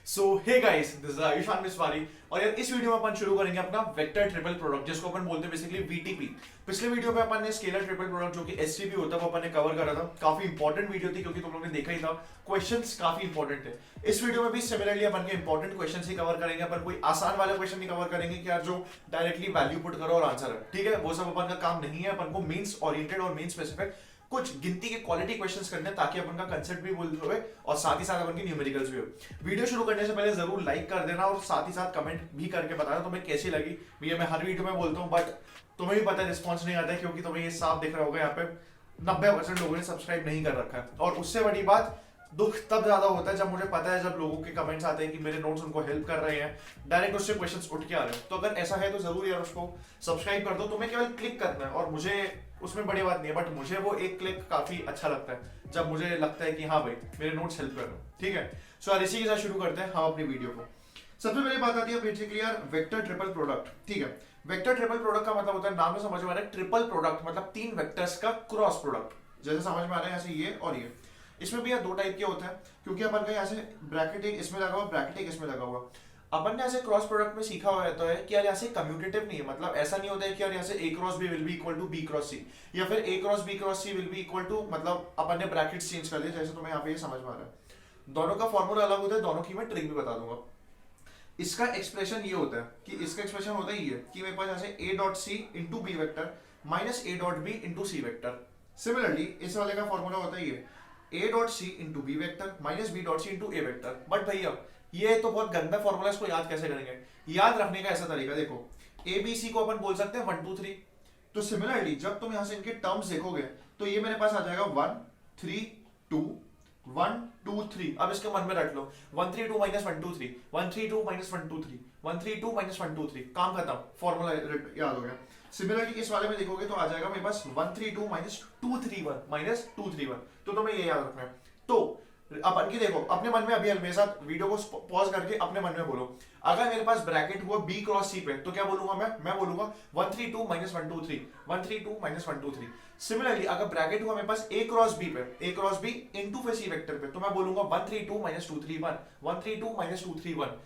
So hey guys, this is Ayushman Miswari. और यार इस वीडियो में अपन शुरू करेंगे अपना वेक्टर ट्रिपल प्रोडक्ट, जिसको अपन बोलते हैं बेसिकली वीटीपी। पिछले वीडियो में अपन ने स्केलर ट्रिपल प्रोडक्ट जो कि एसटीपी होता है वो अपन ने कवर करा था। काफी इंपॉर्टेंट वीडियो थी क्योंकि तुम लोगों ने देखा ही था, क्वेश्चंस काफी इंपॉर्टेंट थे। इस वीडियो में भी सिमिलरली अपन के इंपॉर्टेंट क्वेश्चंस ही कवर करेंगे। अपन कोई आसान वाले क्वेश्चन नहीं कवर करेंगे कि यार जो डायरेक्टली वैल्यू पुट करो और आंसर है, ठीक है, वो सब अपन का काम नहीं है। अपन को मींस ओरिएंटेड और मीन स्पेसिफिक कुछ गिनती के क्वालिटी क्वेश्चंस करने हैं ताकि अपन का कंसेप्ट भी बोल हो और साथ ही साथ अपन की न्यूमेरिकल्स भी हो। वीडियो शुरू करने से पहले जरूर लाइक कर देना और साथ ही साथ कमेंट भी करके बताना तुम्हें कैसी लगी। भैया मैं हर वीडियो में बोलता हूँ बट तुम्हें भी पता है रिस्पॉन्स नहीं आता है, क्योंकि तुम्हें ये साफ दिख रहा होगा यहाँ पे 90% लोगों ने सब्सक्राइब नहीं कर रखा है। और उससे बड़ी बात दुख तब ज्यादा होता है जब मुझे पता है, जब लोगों के कमेंट्स आते हैं कि मेरे नोट्स उनको हेल्प कर रहे हैं, डायरेक्ट उससे क्वेश्चंस उठ के आ रहे हो। तो अगर ऐसा है तो जरूर यार उसको सब्सक्राइब कर दो। तुम्हें केवल क्लिक करना है और मुझे उसमें बड़ी बात नहीं है, बट मुझे वो एक क्लिक काफी अच्छा लगता है जब मुझे लगता है कि हाँ भाई मेरे नोट्स हेल्प कर रहे हो, ठीक है। सो यार इसी के साथ शुरू करते हैं हम अपनी वीडियो को। सबसे पहले बात आती है बेसिकली यार वेक्टर ट्रिपल प्रोडक्ट, ठीक है। वेक्टर ट्रिपल प्रोडक्ट का मतलब होता है, नाम में समझ में आ रहा है, ट्रिपल प्रोडक्ट मतलब तीन वेक्टर्स का क्रॉस प्रोडक्ट। जैसे समझ में आ रहा है ऐसे ये और ये। इसमें भी यार दो टाइप के होते हैं, क्योंकि अपन का यहाँ से ब्रैकेट एक इसमें लगा हुआ, ब्रैकेट एक इसमें लगा हुआ। अपन ने ऐसे क्रॉस प्रोडक्ट में सीखा हुआ रहता है कि यार यहाँ से कम्यूटेटिव नहीं है, मतलब ऐसा नहीं होता है कि यार यहाँ से a cross B will be equal to B cross C, या फिर a cross B cross C will be equal to, मतलब अपन ने ब्रैकेट्स चेंज कर दिए। जैसे तुम्हें यहाँ पे ये समझ में आ रहा है, दोनों का फॉर्मूला अलग होता है, दोनों की मैं ट्रिक भी बता दूंगा। इसका एक्सप्रेशन ये होता है कि इसका एक्सप्रेशन होता है ये कि मेरे पास यहाँ से a dot C into B vector minus a dot B into C vector. Similarly इस वाले का फॉर्मूला होता है ये a dot C into B vector minus b dot C into a vector. But भैया ये तो बहुत गंदा फॉर्मूला, इसको याद कैसे करेंगे? याद रखने का ऐसा तरीका देखो, ए बी सी को अपन बोल सकते हैं 1 2 3। तो सिमिलरली जब तुम यहां से इनके टर्म्स देखोगे तो ये मेरे पास आ जाएगा 1 3 2 1 2 3। अब इसके मन में रख लो 1 3 2 माइनस 1 2 3 1 3 2 माइनस 1 2 3 1 3 2 माइनस 1 2 3। काम खत्म, फॉर्मूला याद हो गया। सिमिलरली इस वाले में देखोगे तो आ जाएगा मेरे पास 1 3 2 माइनस 2 3 1 माइनस 2 3 1। तो तुम्हें ये याद रखना है। तो अपन की देखो अपने मन में अभी मेरे साथ वीडियो को पॉज करके अपने मन में बोलो, अगर मेरे पास ब्रैकेट हुआ b क्रॉस c पे तो क्या बोलूंगा मैं बोलूंगा 1 3 2 माइनस 1 2 3 1 3 2 माइनस 1 2 3। सिमिलरली अगर ब्रैकेट हुआ मेरे पास a क्रॉस b पे, a क्रॉस b इनटू फिर c वेक्टर पे, तो मैं बोलूंगा 1 3 2 माइनस 2 3 1 1 3 2 माइनस 2 3 1।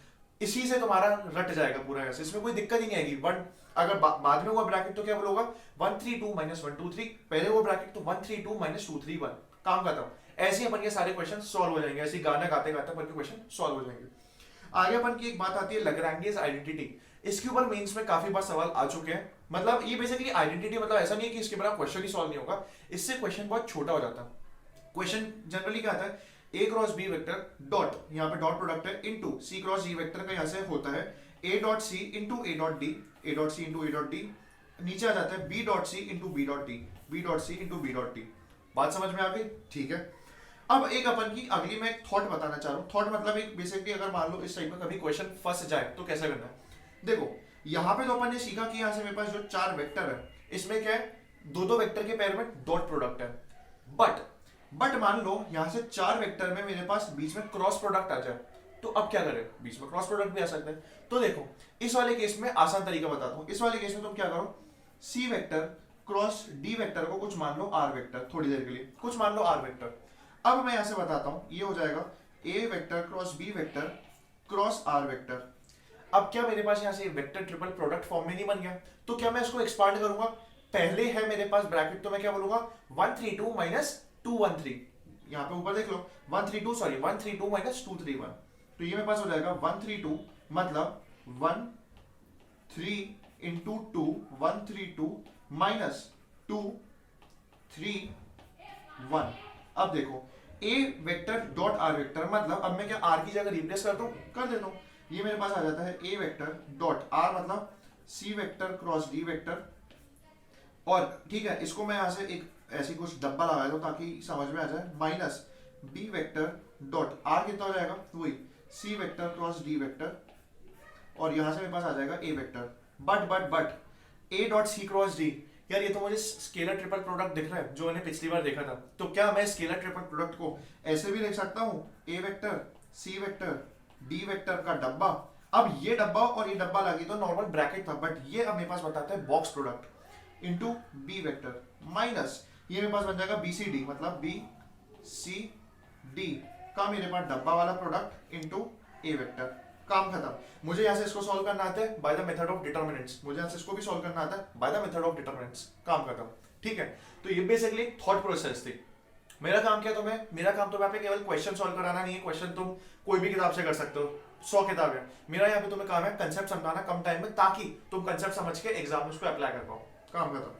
इसी से तुम्हारा रट जाएगा पूरा ऐसे, इसमें कोई दिक्कत ही नहीं आएगी। वन अगर बाद में हुआ ब्रैकेट तो क्या बोलोगा 1 3 2 माइनस 1 2 3, पहले हुआ ब्रैकेट तो 1 3 2 माइनस 2 3 1। काम खत्म। ऐसे अपन के सारे क्वेश्चन सॉल्व हो जाएंगे, ऐसे गाना गाते गाते अपन के क्वेश्चन सॉल्व हो जाएंगे। आगे अपन की एक बात आती है लैग्रैन्डियस आइडेंटिटी। इसके ऊपर मेंस में काफी बार सवाल आ चुके हैं। मतलब ये बेसिकली आइडेंटिटी मतलब ऐसा नहीं है कि इसके बिना क्वेश्चन ही सॉल्व नहीं होगा, इससे क्वेश्चन बहुत छोटा हो जाता है। क्वेश्चन जनरली क्या आता है, a cross b vector dot, यहाँ पे डॉट प्रोडक्ट है, into c cross g vector का यहाँ से होता है a dot c into a dot d, a dot c into a dot d। नीचे आ जाता है b dot c into b dot d, b dot c into b dot d। बात समझ में आ गई? ठीक है। अब एक अपन की अगली मैं एक थॉट बताना चाह रहा हूँ। थॉट मतलब एक बेसिकली अगर मान लो इस टाइप का कभी क्वेश्चन फंस जाए तो कैसे करना है। देखो यहाँ पे तो अपन ने सीखा कि यहाँ से मेरे पास जो चार वेक्टर है इसमें क्या है, दो दो वेक्टर के पैर में डॉट प्रोडक्ट है। बट मान लो यहाँ से चार वेक्टर में मेरे पास बीच में क्रॉस प्रोडक्ट आ जाए, तो अब क्या करें? बीच में क्रॉस प्रोडक्ट भी आ सकता है। तो देखो इस वाले केस में आसान तरीका बताता हूँ। इस वाले केस में तुम क्या करो, सी वेक्टर क्रॉस डी वेक्टर को कुछ मान लो आर वेक्टर, थोड़ी देर के लिए कुछ मान लो आर वेक्टर। अब मैं यहां से बताता हूं, ये हो जाएगा A vector cross B vector cross R vector. अब क्या मेरे पास यहां से वेक्टर ट्रिपल प्रोडक्ट फॉर्म में नहीं बन गया? तो क्या मैं इसको एक्सपांड करूंगा? पहले है मेरे पास ब्रैकेट, तो मैं क्या बोलूंगा 1 3 2 माइनस 2 1 3। यहां पे ऊपर देख लो 1 3 2 सॉरी 1 3 2 माइनस 2 3 1। तो ये मेरे पास हो जाएगा 1 3 2 मतलब 1 3 इंटू 2 1 3 2 माइनस 2 3 1। अब देखो a vector dot are vector मतलब अब मैं क्या r की जगह रिप्लेस कर दूं, कर देता हूं। ये मेरे पास आ जाता है a वेक्टर डॉट r मतलब c vector cross d vector. और ठीक है, इसको मैं यहां से एक ऐसी कुछ डब्बा लगा दूं ताकि समझ में आ जाए, minus b vector dot r कितना हो जाएगा, वही c vector cross d vector. और यहां से मेरे पास आ जाएगा a vector. But a dot c cross d, यार ये तो मुझे स्केलर ट्रिपल प्रोडक्ट दिख रहा है जो मैंने पिछली बार देखा था। तो क्या मैं स्केलर ट्रिपल प्रोडक्ट को ऐसे भी लिख सकता हूँ, A vector C vector D vector का डब्बा। अब ये डब्बा और ये डब्बा लगी तो नॉर्मल ब्रैकेट था, बट ये अब मेरे पास बताता है box product into B vector minus ये मेरे पास बन जाएगा बी सी डी मतलब बी सी डी का मेरे पास डब्बा वाला प्रोडक्ट इंटू ए वेक्टर, काम खत्म। मुझे यहाँ से इसको सॉल्व करना आता है by the method of determinants, मुझे यहाँ से इसको भी सॉल्व करना आता है by the method of determinants, काम खत्म। ठीक है, तो ये बेसिकली थॉट प्रोसेस थी। मेरा काम क्या तुम्हें, मेरा काम तुम्हें पे केवल क्वेश्चन सॉल्व कराना नहीं है, क्वेश्चन तुम कोई भी किताब से कर सकते हो, 100 किताब है, मेरा यहाँ पे तुम्हें काम है कंसेप्ट समझाना कम टाइम में, ताकि तुम कंसेप्ट समझ के एग्जाम में उसको अप्लाई कर पाओ, काम खत्म।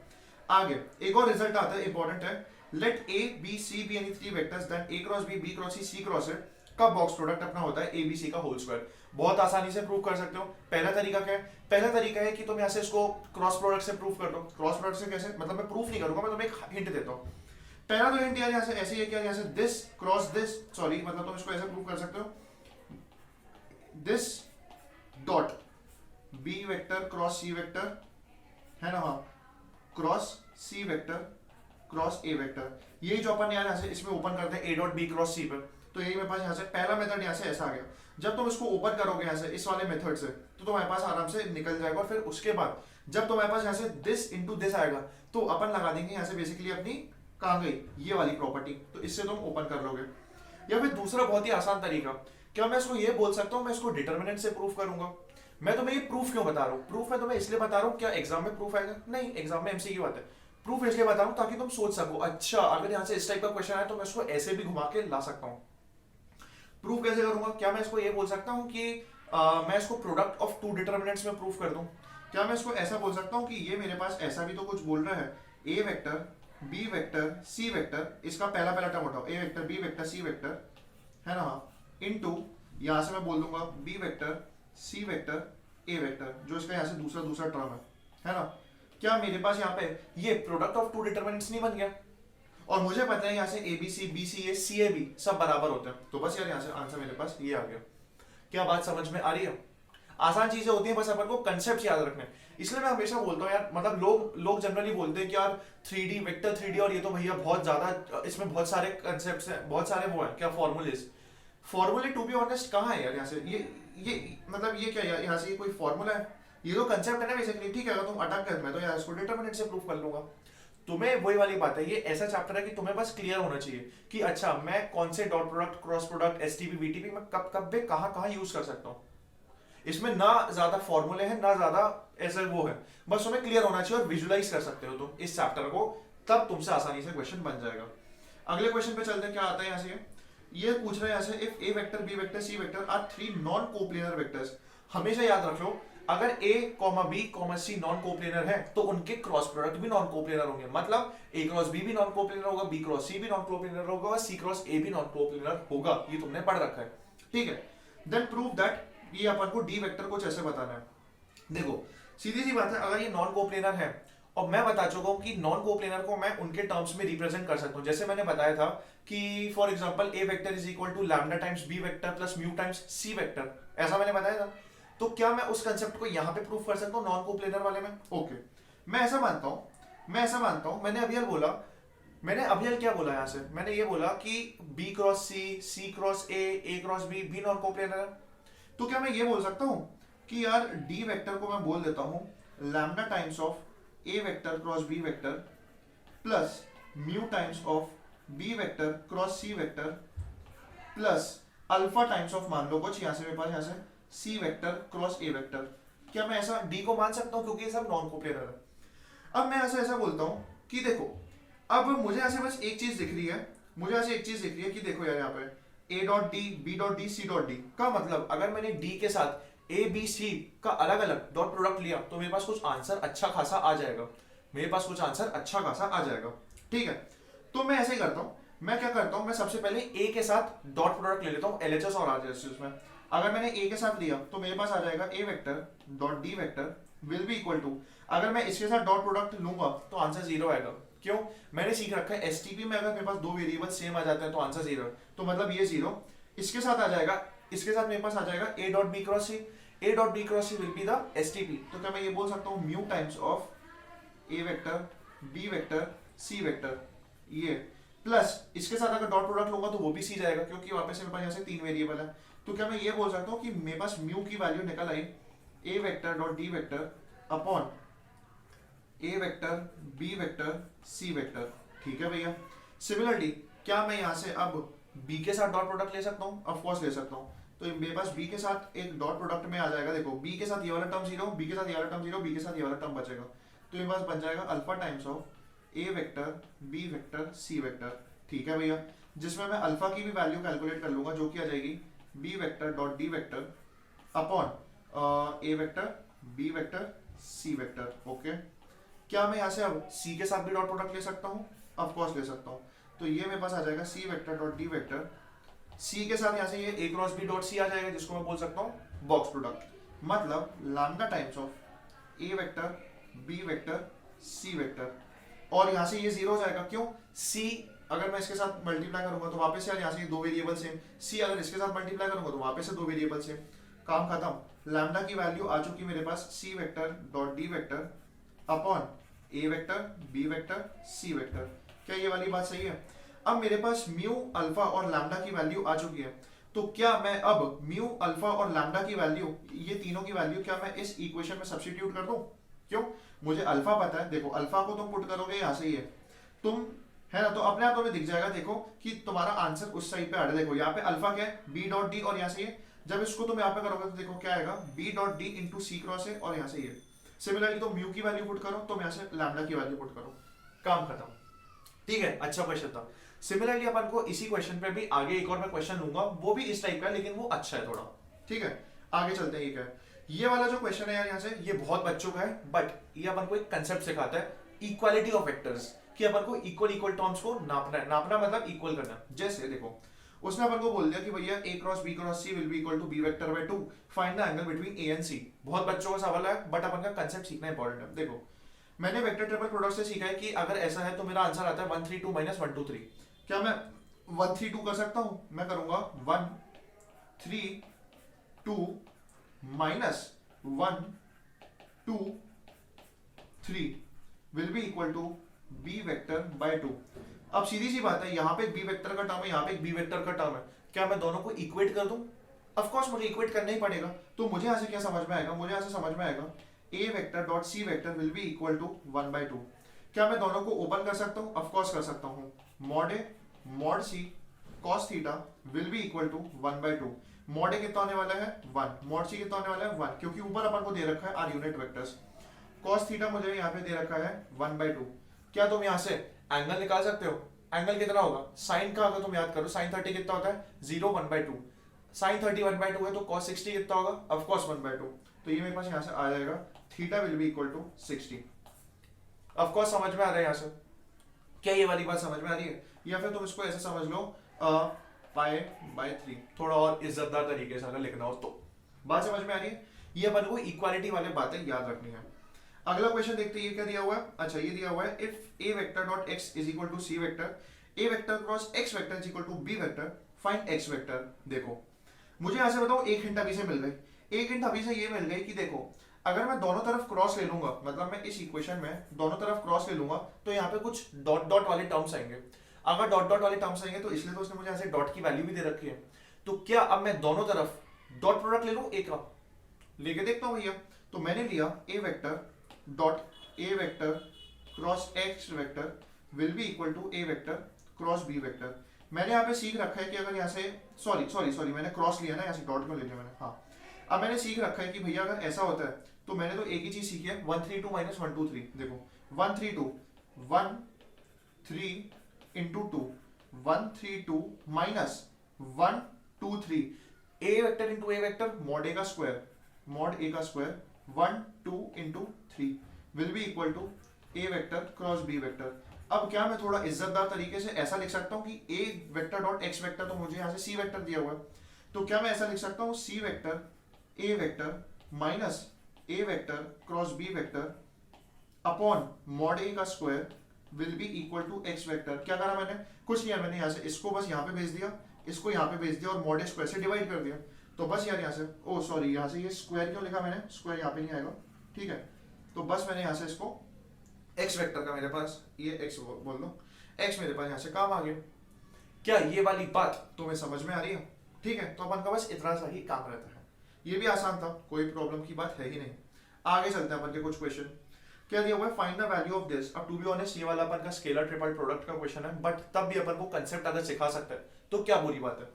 आगे एक और रिजल्ट आता है, इंपॉर्टेंट है, let A B C be any three vectors then A cross B cross C cross है का बॉक्स प्रोडक्ट अपना होता है ए बी सी का होल स्क्वायर। बहुत आसानी से प्रूव कर सकते हो। पहला तरीका क्या है, पहला तरीका है कि तुम यहाँ से इसको क्रॉस प्रोडक्ट से प्रूव कर दो। क्रॉस प्रोडक्ट से कैसे, मतलब मैं प्रूफ नहीं करूंगा, मैं तुम्हें एक हिंट देता हूँ। पहला तो हिंट यार यहाँ से ऐसे ही है कि यहाँ से दिस क्रॉस दिस, सॉरी मतलब तुम इसको ऐसे प्रूव कर सकते हो, this dot B vector cross C vector है ना, हाँ cross C vector cross A vector, यही जो अपन यहाँ से इसमें ओपन करते हैं A dot B cross C पर, तो यही मेरे पास यहाँ से पहला मेथड यहाँ से ऐसा आ गया। जब तुम इसको ओपन करोगे यहाँ से इस वाले मेथड से, तो तुम्हारे पास आराम से निकल जाएगा। और फिर उसके बाद जब तुम्हारे पास यहाँ से दिस इंटू दिस आएगा, तो अपन लगा देंगे यहाँ से बेसिकली अपनी कहाँ गई ये वाली प्रॉपर्टी, तो इससे तुम ओपन कर लोगे। या फिर दूसरा बहुत ही आसान तरीका, क्या मैं इसको ये बोल सकता हूँ, मैं इसको डिटर्मिनेंट से प्रूफ करूंगा। मैं तुम्हें ये प्रूफ क्यों बता रहा हूँ, प्रूफ मैं तुम्हें इसलिए बता रहा हूँ, क्या एग्जाम में प्रूफ आएगा, नहीं एग्जाम में एमसीक्यू आता है, प्रूफ इसलिए बता रहा हूँ ताकि तुम सोच सको, अच्छा अगर यहाँ से इस टाइप का क्वेश्चन आया तो मैं इसको ऐसे भी घुमा के ला सकता हूँ। प्रूफ कैसे करूंगा, क्या मैं इसको ये बोल सकता हूँ कि मैं इसको प्रोडक्ट ऑफ टू डिटर्मिनेंट्स में प्रूफ कर दूं, क्या मैं इसको ऐसा बोल सकता हूँ कि ये मेरे पास ऐसा भी तो कुछ बोल रहा है, A vector B vector C vector, इसका पहला पहला टर्म उठाओ, A vector B vector C vector है ना, इनटू यहाँ से मैं बोल दूंगा B vector C vector A vector, जो इसका यहाँ से दूसरा दूसरा टर्म है ना। क्या मेरे पास यहाँ पे ये प्रोडक्ट ऑफ टू डिटर्मिनेंट्स नहीं बन गया, और मुझे पता है यहाँ से ए B C A C A B सब बराबर होते हैं, तो बस यार यहाँ से आंसर मेरे पास ये आ गया। क्या बात समझ में आ रही है, आसान चीजें होती हैं, बस अपन को कंसेप्ट याद रखने। इसलिए मैं हमेशा बोलता हूँ यार, मतलब लोग जनरली बोलते हैं कि यार 3D वेक्टर 3D और ये तो भैया बहुत ज्यादा, इसमें बहुत सारे कंसेप्ट्स हैं, बहुत सारे वो हैं क्या फॉर्मूले टू बी ऑनेस्ट कहाँ है यार यहाँ से, ये मतलब ये क्या यार यहाँ से ये कोई फॉर्मूला है, ये तो कंसेप्ट है ना बेसिकली। ठीक है, अगर तुम अटक कर, मैं तो यार इसको डिटरमिनेंट से प्रूफ कर लूंगा। तुम्हें वही वाली बात है, ये ऐसा चैप्टर है कि तुम्हें बस क्लियर होना चाहिए कि अच्छा मैं कौन से dot product cross product STP BTP मैं कब कब पे कहाँ यूज कर सकता हूँ। इसमें ना ज्यादा फॉर्मूले हैं ना ज्यादा ऐसे वो है, बस तुम्हें क्लियर होना चाहिए और विजुलाइज कर सकते हो तुम इस चैप्टर को, तब तुमसे आसानी से क्वेश्चन बन जाएगा। अगले क्वेश्चन पे चलते हैं, क्या आता है यहाँ से, ये पूछ रहे हैं यहाँ से if A vector B vector C vector are three non coplanar vectors. हमेशा याद रख लो, अगर a, b, c non coplanar है तो उनके क्रॉस प्रोडक्ट भी नॉन कोप्लेनर होंगे, मतलब a क्रॉस b भी नॉन कोप्लेनर होगा, b क्रॉस c भी नॉन कोप्लेनर होगा और c क्रॉस a भी नॉन कोप्लेनर होगा, ये तुमने पढ़ रखा है। ठीक है, देन प्रूव दैट, ये अपन को d वेक्टर कुछ ऐसे बताना है। देखो सीधी सी बात है, अगर ये नॉन कोप्लेनर है और मैं बता चुका हूं कि नॉन कोप्लेनर को मैं उनके टर्म्स में रिप्रेजेंट कर सकता हूं, जैसे मैंने बताया था कि for example a vector is equal to lambda times b vector plus mu times c vector, ऐसा मैंने बताया था। तो क्या मैं उस कंसेप्ट को यहां पे प्रूफ कर सकता हूं नॉन कोप्लेनर वाले में? ओके, मैं ऐसा मानता हूं, मैंने अभी क्या बोला यहां से, मैंने ये बोला कि b cross c cross a cross b भी नॉन कोप्लेनर है। तो क्या मैं ये बोल सकता हूं कि यार d वेक्टर को मैं बोल देता हूं lambda times of a vector cross b vector plus mu times of b vector cross c vector plus alpha times of, मान लो कुछ यहाँ से मेरे पास यहाँ से सी वेक्टर क्रॉस ए वेक्टर। क्या मैं ऐसा डी को मान सकता हूं क्योंकि ये सब नॉन कोप्लेनर है। अब मैं ऐसा बोलता हूं कि देखो, अब मुझे यहाँ से बस एक चीज दिख रही है, कि देखो यार यहाँ पे A dot D B dot D C dot D का मतलब अगर मैंने डी के साथ ए बी सी का अलग अलग डॉट प्रोडक्ट लिया तो मेरे पास कुछ आंसर अच्छा खासा आ जाएगा। ठीक है, तो मैं ऐसे ही करता हूँ, मैं क्या करता हूँ, मैं सबसे पहले ए के साथ डॉट प्रोडक्ट ले लेता हूँ एलएचएस और आरएचएस में। अगर मैंने ए के साथ लिया तो मेरे पास आ जाएगा A vector dot D vector will be equal to, अगर मैं इसके साथ डॉट प्रोडक्ट लूंगा तो आंसर 0 आएगा। क्यों? मैंने सीख रखा है एसटीपी में अगर मेरे पास दो वेरिएबल सेम आ जाते हैं तो आंसर 0 है, तो मतलब ये 0 इसके साथ आ जाएगा, इसके साथ मेरे पास आ जाएगा A dot B cross C will be the STP. तो क्या मैं ये बोल सकता हूँ mu times of A vector B vector C vector, ये प्लस इसके साथ अगर डॉट प्रोडक्ट लूंगा तो वो भी सी जाएगा क्योंकि वापस से मेरे पास यहाँ से 3 वेरिएबल है। तो क्या मैं ये बोल सकता हूँ कि मेरे पास म्यू की वैल्यू निकल आई A vector dot D vector upon A vector B vector C vector. ठीक है भैया, सिमिलरली क्या मैं यहाँ से अब बी के साथ डॉट प्रोडक्ट ले सकता हूँ? ऑफ कोर्स ले सकता हूँ। तो मेरे पास b के साथ एक डॉट प्रोडक्ट में आ जाएगा, देखो b के साथ ये वाला टर्म जीरो, b के साथ ये वाला टर्म जीरो, b के साथ ये वाला टर्म बचेगा, तो मेरे पास बन जाएगा alpha times of a vector b vector c vector. ठीक है भैया, जिसमें मैं अल्फा की भी वैल्यू कैलकुलेट कर लूंगा जो कि आ जाएगी b vector dot d vector upon a vector b vector c vector. Okay, क्या मैं यहाँ से अब c के साथ भी डॉट प्रोडक्ट ले सकता हूँ? ऑफ कोर्स ले सकता हूँ। तो ये मेरे पास आ जाएगा c vector dot d vector, c के साथ यहाँ से ये a cross b dot c आ जाएगा, जिसको मैं बोल सकता हूँ बॉक्स प्रोडक्ट। मतलब lambda times of a vector b vector c vector, और यहाँ से ये जीरो हो जाएगा। क्यों? c अगर मैं इसके साथ मल्टीप्लाई करूंगा तो वापस से यहाँ से दो वेरिएबल सेम, c अगर इसके साथ मल्टीप्लाई करूंगा तो वापस से दो वेरिएबल सेम, काम खत्म। लैम्डा की वैल्यू आ चुकी मेरे पास c vector dot d vector upon a vector b vector c vector. क्या ये वाली बात सही है? अब मेरे पास म्यू अल्फा और लैम्डा की वैल्यू आ चुकी है, तो क्या मैं अब म्यू अल्फा और लैम्डा की वैल्यू, ये तीनों की वैल्यू क्या मैं इस इक्वेशन में सब्स्टिट्यूट कर दूं? क्यों? मुझे अल्फा पता है, देखो अल्फा को तुम पुट करोगे यहाँ से, ये तुम है ना, तो अपने आप तुम्हें दिख जाएगा, देखो कि तुम्हारा आंसर उस साइड पे आ रहा है। देखो यहाँ पे अल्फा क्या है, b डॉट डी, और यहाँ से ये, जब इसको तुम यहाँ पे करोगे तो देखो क्या आएगा, b डॉट डी इंटू सी क्रॉस है, और यहाँ से ये सिमिलरली तो म्यू की वैल्यू पुट करो, तुम यहाँ से लैम्डा की वैल्यू पुट करो, काम खत्म। ठीक है, अच्छा क्वेश्चन था। सिमिलरली अपन को इसी क्वेश्चन पे भी आगे एक और मैं क्वेश्चन लूंगा, वो भी इस टाइप का है लेकिन वो अच्छा है थोड़ा। ठीक है, आगे चलते हैं। ये क्या है? ये वाला जो क्वेश्चन है यार यहाँ से, ये बहुत बच्चों का है, बट ये अपन को एक कंसेप्ट सिखाता है, इक्वालिटी ऑफ वेक्टर्स, कि अपन को इक्वल इक्वल टर्म्स को नापना है। नापना मतलब इक्वल करना। जैसे देखो, उसने अपन को बोल दिया कि भैया a cross b cross c will be equal to b vector by 2, find the angle between a and c। बहुत बच्चों का सवाल है, बट अपन का कंसेप्ट सीखना इंपॉर्टेंट है। देखो, मैंने वेक्टर ट्रिपल प्रोडक्ट से सीखा है कि अगर ऐसा है तो मेरा आंसर आता है 1 3 2 माइनस 1 2 3। क्या मैं 1 3 2 कर सकता हूं? मैं करूंगा 1 3 2 minus 1 2 3 will be equal to b vector by 2। अब सीधी सी बात है, यहाँ पे एक b वेक्टर का टर्म है, यहाँ पे एक b वेक्टर का टर्म है, क्या मैं दोनों को इक्वेट कर दूं? ऑफ कोर्स मुझे इक्वेट करना ही पड़ेगा। तो मुझे यहाँ से क्या समझ में आएगा? मुझे यहाँ से समझ में आएगा a vector dot c vector will be equal to 1 by 2। क्या मैं दोनों को ओपन कर सकता हूँ? ऑफ कोर्स कर सकता हूँ। Mod a mod c cos theta will be equal to 1 by 2। Mod a कितना होने वाला है? 1। मॉड c कितना होने वाला है? 1, क्योंकि ऊपर अपन को दे रखा है are unit vectors. cos theta मुझे यहाँ पे दे रखा है 1 बाय 2। क्या तुम यहाँ से एंगल निकाल सकते हो? एंगल कितना होगा? साइन का अगर तुम याद करो, साइन 30 कितना होता है? 0 1 बाय 2। साइन 30 1 बाय 2 है, तो cos 60 कितना होगा? Of course 1 by 2। तो ये मेरे पास यहाँ से आ जाएगा theta will be equal to 60। Of course समझ में आ रहा है यहाँ से? क्या ये वाली बात समझ में आ रही है? या फिर तुम इसको ऐसे समझ लो पाई बाय 3, थोड़ा और इज्जतदार तरीके से अगर लिखना हो तो। बात समझ में आ रही है? ये अपन को इक्वालिटी वाले बातें याद रखनी है। अगला क्वेश्चन देखते हैं, ये क्या दिया हुआ है? अच्छा, ये दिया हुआ है if a vector dot x is equal to c vector, a vector cross x vector is equal to b vector, find x vector. देखो, मुझे यहाँ से बताओ, एक हिंट अभी से मिल गई। एक हिंट अभी से ये मिल गई कि देखो, अगर मैं दोनों तरफ क्रॉस ले लूंगा, मतलब मैं इस इक्वेशन में दोनों तरफ क्रॉस ले लूंगा, तो यहाँ पे कुछ डॉट डॉट वाले टर्म्स आएंगे। अगर डॉट डॉट वाले टर्म्स आएंगे तो इसलिए तो उसने मुझे यहाँ से डॉट की वैल्यू भी दे रखी है। तो क्या अब मैं दोनों तरफ डॉट प्रोडक्ट ले लूं एक का? लेके देखता हूँ भैया। तो मैंने लिया a vector dot a vector cross x vector will be equal to a vector cross b vector. मैंने यहाँ पे सीख रखा है कि अगर यहाँ से सॉरी मैंने क्रॉस लिया ना, यहाँ से डॉट क्यों ले लिया मैंने? हाँ, अब मैंने सीख रखा है कि भैया अगर ऐसा होता है तो मैंने तो एक ही चीज सीखी है, 1 3 2 माइनस 1 2 3। देखो 1 3 2 1 3 into 2 1 3 2 minus 1 2 3 a vector into a vector mod a का square 1 2 into 3 will be equal to a vector cross b vector. अब क्या मैं थोड़ा इज्जतदार तरीके से ऐसा लिख सकता हूँ कि a vector dot x vector, तो मुझे यहाँ से c वेक्टर दिया हुआ है, तो क्या मैं ऐसा लिख सकता हूँ c vector a vector minus a vector cross b vector upon mod a का square will be equal to x vector. क्या करा मैंने? कुछ नहीं है, मैंने यहाँ से इसको बस यहाँ पे भेज दिया, इसको यहाँ पे भेज दिया और मॉड a स्क्वायर से डिवाइड कर दिया। तो बस यार यहाँ से, ओ सॉरी, यहाँ से ये स्क्वायर क्यों लिखा मैंने? स्क्वायर यहाँ पे नहीं आएगा, ठीक है। तो बस मैंने यहाँ से इसको x वेक्टर का मेरे पास ये x बोल दो, x मेरे पास यहाँ से काम आ गया। क्या ये वाली बात तुम्हें समझ में आ रही है? ठीक है, तो अपन का बस इतना सा ही काम रहता है। ये भी आसान था, कोई प्रॉब्लम की बात है ही नहीं। आगे चलते हैं अपन के कुछ क्वेश्चन। क्या दिया हुआ है? Find the value of this. अब टू बी ऑनेस्ट ये वाला अपन का स्केलर ट्रिपल प्रोडक्ट का क्वेश्चन है, बट तब भी अपन को कंसेप्ट अगर सिखा सकता है तो क्या बुरी बात है।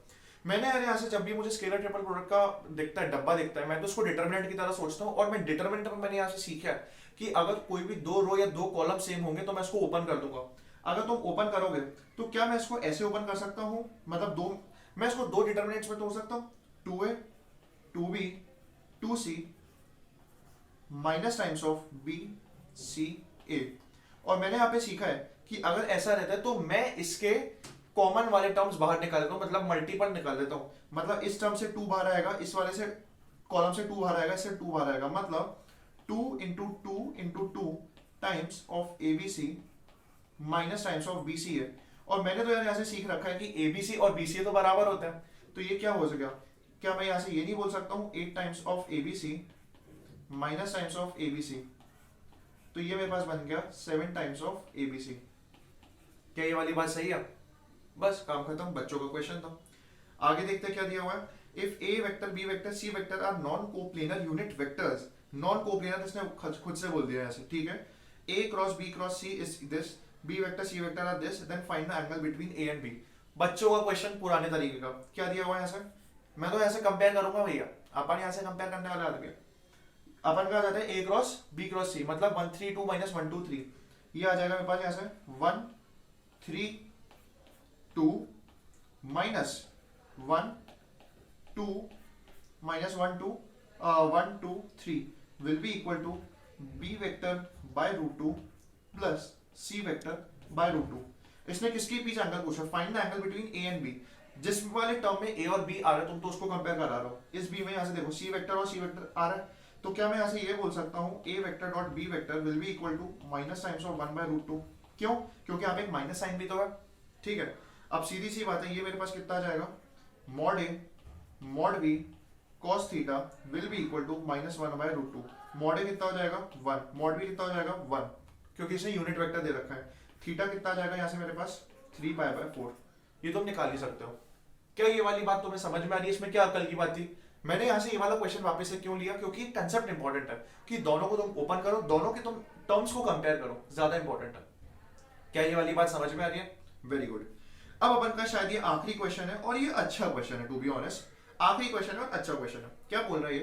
मैंने यार यहाँ से जब भी मुझे स्केलर ट्रिपल प्रोडक्ट का दिखता है, डब्बा दिखता है, मैं तो उसको डिटर्मिनेंट की तरह सोचता हूँ। और मैं डिटर्मिनेंट में मैंने यहाँ से सीखा है कि अगर कोई भी दो रो या दो कॉलम सेम होंगे तो मैं इसको ओपन कर दूंगा। अगर तुम ओपन करोगे तो क्या मैं इसको ऐसे ओपन कर सकता हूँ, मतलब दो, मैं इसको दो डिटर्मिनेंट्स में तोड़ सकता हूँ, 2a 2b 2c minus times of b c a। और मैंने यहाँ पे सीखा है कि अगर ऐसा रहता है तो मैं इसके कॉमन वाले टर्म्स बाहर निकाल देता हूँ, मतलब मल्टीपल निकाल देता हूँ। मतलब इस टर्म से 2 बाहर आएगा, इस वाले से कॉलम से 2 बाहर आएगा, इससे 2 बाहर आएगा, मतलब 2 into 2 into 2 times of A B C minus times of B C है। और मैंने तो यार यहाँ से सीख रखा है कि ए बी सी और बी सी तो बराबर होते हैं, तो ये क्या हो सकेगा, क्या मैं यहाँ से ये नहीं बोल सकता हूँ 8 times of A B C minus times of A B C, तो ये मेरे पास बन गया 7 times of A B C. क्या ये वाली बात सही है? बस काम खत्म, बच्चों का क्वेश्चन था। आगे देखते हैं क्या दिया हुआ है। If A vector B vector C vector are non coplanar unit vectors, non coplanar इसने खुद से बोल दिया ऐसे, ठीक है। A cross B cross C is this, B vector C vector are this, then find the angle between A and B. बच्चों का क्वेश्चन पुराने तरीके का, क्या दिया हुआ है ऐसे, मैं तो ऐसे कंपेयर करूंगा भैया, अपन यहाँ से कंपेयर करने वाले आगे। अपन का आ जाता है ए क्रॉस बी क्रॉस सी, मतलब 1 3 2 माइनस 1 2 3, ये आ जाएगा मेरे पास यहाँ से 1 3 2 minus 1 2 minus 1 2 1 2 3 will be equal to b vector by root 2 plus c vector by root 2। इसने किसके बीच एंगल पूछा, find the angle between a and b। जिस वाले टर्म में a और b आ रहा है तुम तो उसको कंपेयर करा रहे हो, इस b में यहाँ से देखो c वेक्टर और c वेक्टर आ रहा है, तो क्या मैं यहाँ से ये बोल सकता हूँ a vector dot b vector will be equal to minus times of 1 by root 2। क्यों? क्योंकि यहाँ पे एक माइनस साइन भी तो है, ठीक है। अब सीधी सी बात है, ये मेरे पास कितना आ जाएगा, mod a mod b cos theta will be equal to minus 1 by root 2। Mod a कितना हो जाएगा 1, मॉड b कितना हो जाएगा 1, क्योंकि इसने यूनिट वेक्टर दे रखा है। थीटा कितना आ जाएगा यहाँ से मेरे पास 3 पाई बाय 4, ये तुम निकाल ही सकते हो। क्या ये वाली बात तुम्हें समझ में आ रही है? इसमें क्या अकल की बात थी? मैंने यहाँ से ये वाला क्वेश्चन वापस से क्यों लिया, क्योंकि कंसेप्ट इंपॉर्टेंट है कि दोनों को तुम ओपन करो, दोनों के तुम टर्म्स को कंपेयर करो, ज्यादा इंपॉर्टेंट है। क्या ये वाली बात समझ में आ रही है? Very good. अब अपन का शायद ये आखिरी क्वेश्चन है, और ये अच्छा क्वेश्चन है, टू बी ऑनेस्ट आखिरी क्वेश्चन है और अच्छा क्वेश्चन है। क्या बोल रहा है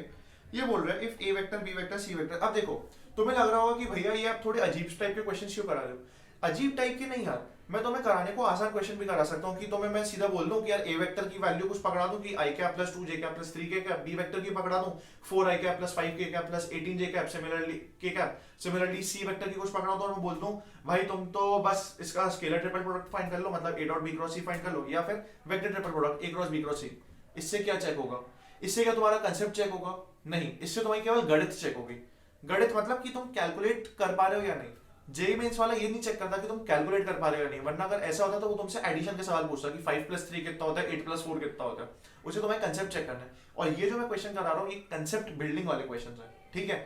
ये बोल रहा है if A vector B vector C vector. अब देखो तुम्हें लग रहा होगा कि भैया ये आप थोड़े अजीब टाइप के क्वेश्चन क्यों करा रहे हो। अजीब टाइप के नहीं यार, मैं तुम्हें कराने को आसान क्वेश्चन भी करा सकता हूँ कि तुम्हें मैं सीधा बोल दूं कि यार ए वेक्टर की वैल्यू कुछ पकड़ा दूं कि आई कैप प्लस 2 जे कैप प्लस 3 के कैप, बी वेक्टर की पकड़ा दूं 4 आई कैप प्लस 5 के कैप प्लस 18 जे कैप सिमिलरली के कैप, सिमिलरली सी वेक्टर की कुछ पकड़ा दूं और मैं बोल दूं भाई तुम तो बस इसका स्केलर ट्रिपल प्रोडक्ट फाइंड कर लो, मतलब A dot B cross C find कर लो, या फिर vector triple product A cross B cross C. इससे क्या चेक होगा? इससे क्या तुम्हारा कंसेप्ट चेक होगा? नहीं, इससे तुम्हारी केवल गणित चेक होगी। गणित मतलब कि तुम कैलकुलेट कर पा रहे हो या नहीं। जेई मेंस वाला ये नहीं चेक करता कि तुम कैलकुलेट कर पा रहे हो या नहीं, वरना अगर ऐसा होता तो वो तुमसे एडिशन के सवाल पूछता कि 5 प्लस 3 कितना होता है, 8 प्लस 4 कितना होता है। उसे तुम्हें कंसेप्ट चेक करना है। और ये जो मैं क्वेश्चन करा रहा हूँ ये कंसेप्ट बिल्डिंग वाले क्वेश्चन है, ठीक है।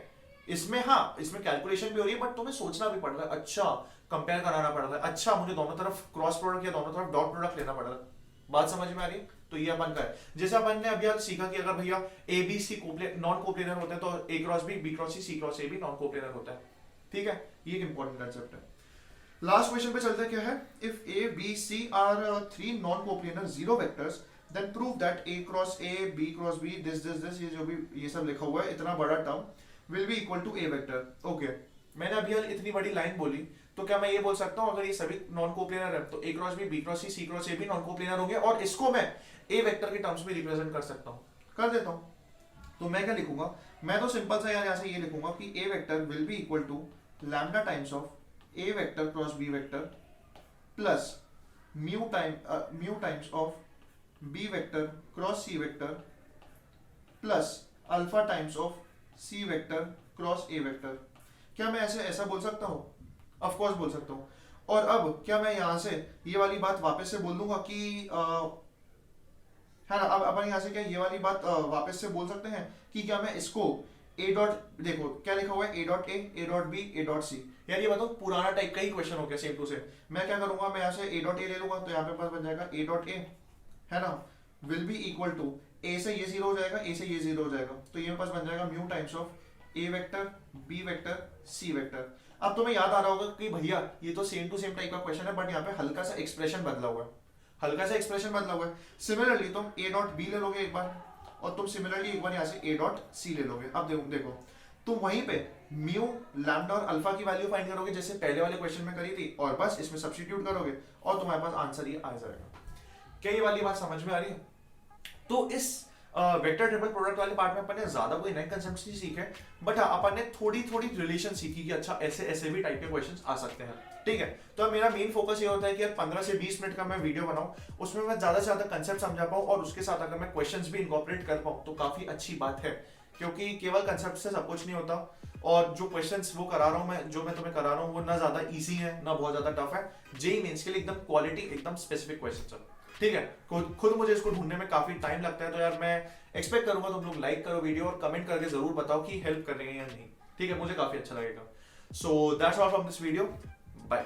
इसमें हाँ, इसमें कैलकुलेशन भी हो रही है, बट तुम्हें सोचना भी पड़ रहा है, अच्छा कंपेयर कराना पड़ रहा है, अच्छा मुझे दोनों तरफ क्रॉस प्रोडक्ट या दोनों तरफ डॉट प्रोडक्ट लेना पड़ रहा है। बात समझ में आ रही है? तो ये अपन का है। जैसे अपन ने अभी सीखा कि अगर भैया A B C non coplanar होते हैं तो A cross B cross C cross A भी नॉन कोप्लेनर होता है, ठीक है। ये एक इंपॉर्टेंट कंसेप्ट है। लास्ट क्वेश्चन पे चलते हैं, क्या है, if A B C are 3 non coplanar zero vectors then prove that A cross B cross B this this this, ये जो भी ये सब लिखा हुआ है इतना बड़ा term will be equal to A vector. Okay, मैंने अभी इतनी बड़ी लाइन बोली, तो क्या मैं ये बोल सकता हूँ अगर ये सभी नॉन कोप्लेनर है तो A cross B cross C cross A भी नॉन कोप्लेनर होंगे, और इसको मैं ए वेक्टर के टर्म्स में रिप्रेजेंट कर सकता हूँ? कर देता हूँ। तो मैं क्या लिखूंगा, मैं तो सिंपल सा यार यहाँ से ये लिखूंगा कि A vector will be equal to lambda times of A vector cross B vector plus mu times of B vector cross C vector plus alpha times of C vector cross A vector. क्या मैं ऐसा बोल सकता हूँ? Of course बोल सकता हूँ। और अब क्या मैं यहाँ से ये वाली बात वापस से बोल दूंगा कि है ना, अब अपन यहाँ से क्या ये वाली बात वापस से बोल सकते हैं कि क्या मैं इसको ए डॉट, देखो क्या लिखा हुआ है, A dot A dot B A dot C. यार ये बताओ पुराना टाइप का ही क्वेश्चन हो गया सेम टू सेम। मैं क्या करूंगा, मैं यहाँ से ए डॉट ए ले लूंगा, तो यहाँ पे पास बन जाएगा ए डॉट ए, है ना, विल बी इक्वल टू ए से ये जीरो हो जाएगा, ए से ये जीरो हो जाएगा, तो ये पास बन जाएगा mu times of A vector B vector C vector. अब तुम्हें याद आ रहा होगा कि भैया ये तो सेम टू सेम टाइप का क्वेश्चन है, बट यहाँ पे हल्का सा एक्सप्रेशन बदला हुआ है। हल्का सा एक्सप्रेशन बदला हुआ है। सिमिलरली तुम ए डॉट बी ले लोगे एक बार, और तुम सिमिलरली एक बार यहाँ से ए डॉट सी ले लोगे। अब देखो देखो तुम वहीं पे म्यू लैम्डा और अल्फा की वैल्यू फाइंड करोगे जैसे पहले वाले क्वेश्चन में करी थी, और बस इसमें सब्स्टिट्यूट करोगे और तुम्हारे पास आंसर ये आ जाएगा। क्या ये वाली बात समझ में आ रही है? तो इस वेक्टर ट्रिपल प्रोडक्ट वाले पार्ट में अपन ने ज्यादा कोई नए कंसेप्ट्स नहीं सीखे, बट हाँ अपन ने थोड़ी थोड़ी रिलेशन सीखी कि अच्छा ऐसे ऐसे भी टाइप के क्वेश्चंस आ सकते हैं। ठीक है, तो अब मेरा मेन फोकस ये होता है कि यार 15 से 20 मिनट का मैं वीडियो बनाऊं, उसमें मैं ज्यादा से ज्यादा कंसेप्ट समझा पाऊं और उसके साथ अगर मैं क्वेश्चंस भी इनकॉर्पोरेट कर पाऊं तो काफी अच्छी बात है, क्योंकि केवल कंसेप्ट से सब कुछ नहीं होता। और जो क्वेश्चंस वो करा रहा हूं मैं, जो मैं तुम्हें करा रहा हूं, वो ना ज्यादा इजी है ना बहुत ज्यादा टफ है। जेईई मेंस के लिए एकदम क्वालिटी, एकदम स्पेसिफिक क्वेश्चंस है। ठीक है, खुद मुझे इसको ढूंढने में काफी टाइम लगता है, तो यार मैं एक्सपेक्ट करूंगा तुम लोग लाइक करो वीडियो और कमेंट करके जरूर बताओ कि हेल्प कर रही है या नहीं। ठीक है, मुझे काफी अच्छा लगेगा। So that's all from this video, bye.